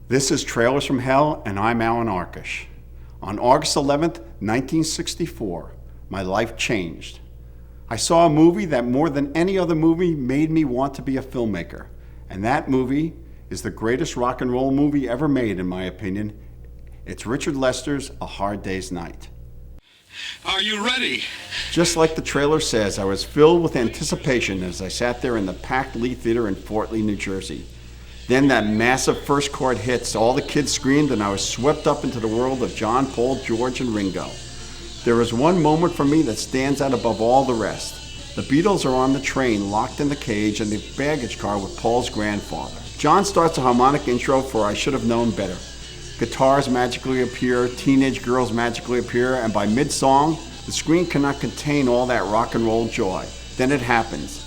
This is Trailers from Hell, and I'm Allan Arkush. On August 11th, 1964, my life changed. I saw a movie that more than any other movie made me want to be a filmmaker. And that movie is the greatest rock and roll movie ever made, in my opinion. It's Richard Lester's A Hard Day's Night. Are you ready? Just like the trailer says, I was filled with anticipation as I sat there in the packed Lee Theater in Fort Lee, New Jersey. Then that massive first chord hits, all the kids screamed, and I was swept up into the world of John, Paul, George, and Ringo. There is one moment for me that stands out above all the rest. The Beatles are on the train, locked in the cage in the baggage car with Paul's grandfather. John starts a harmonic intro for I Should Have Known Better. Guitars magically appear, teenage girls magically appear, and by mid-song, the screen cannot contain all that rock and roll joy. Then it happens.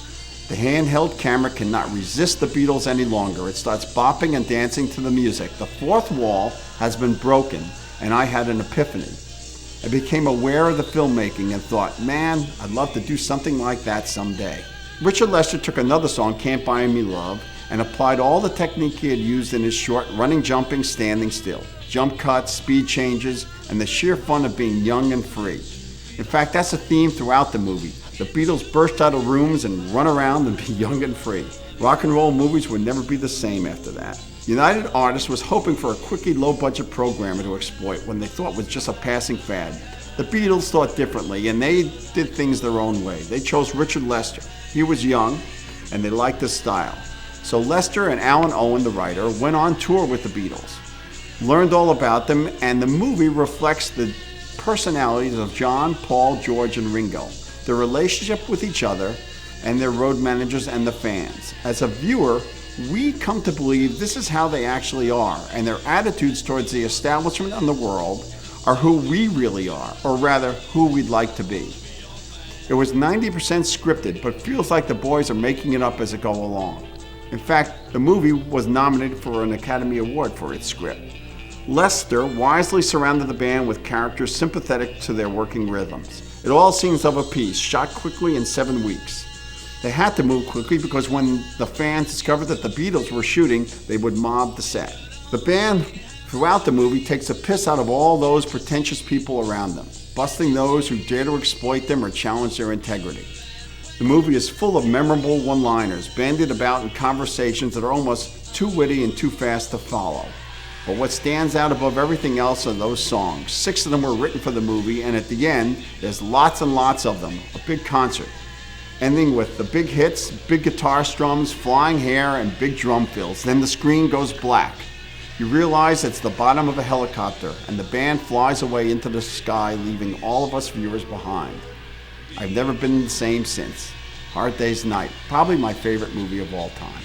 The handheld camera cannot resist the Beatles any longer. It starts bopping and dancing to the music. The fourth wall has been broken, and I had an epiphany. I became aware of the filmmaking and thought, man, I'd love to do something like that someday. Richard Lester took another song, Can't Buy Me Love, and applied all the technique he had used in his short running, jumping, standing still. Jump cuts, speed changes, and the sheer fun of being young and free. In fact, that's a theme throughout the movie. The Beatles burst out of rooms and run around and be young and free. Rock and roll movies would never be the same after that. United Artists was hoping for a quickie, low-budget programmer to exploit when they thought was just a passing fad. The Beatles thought differently, and they did things their own way. They chose Richard Lester. He was young, and they liked his style. So Lester and Alan Owen, the writer, went on tour with the Beatles, learned all about them, and the movie reflects the personalities of John, Paul, George, and Ringo, their relationship with each other, and their road managers and the fans. As a viewer, we come to believe this is how they actually are, and their attitudes towards the establishment and the world are who we really are, or rather, who we'd like to be. It was 90% scripted, but feels like the boys are making it up as it go along. In fact, the movie was nominated for an Academy Award for its script. Lester wisely surrounded the band with characters sympathetic to their working rhythms. It all seems of a piece, shot quickly in 7 weeks. They had to move quickly because when the fans discovered that the Beatles were shooting, they would mob the set. The band, throughout the movie, takes a piss out of all those pretentious people around them, busting those who dare to exploit them or challenge their integrity. The movie is full of memorable one-liners, bandied about in conversations that are almost too witty and too fast to follow. But what stands out above everything else are those songs. 6 of them were written for the movie, and at the end, there's lots and lots of them, a big concert, ending with the big hits, big guitar strums, flying hair, and big drum fills. Then the screen goes black. You realize it's the bottom of a helicopter, and the band flies away into the sky, leaving all of us viewers behind. I've never been the same since. Hard Day's Night, probably my favorite movie of all time.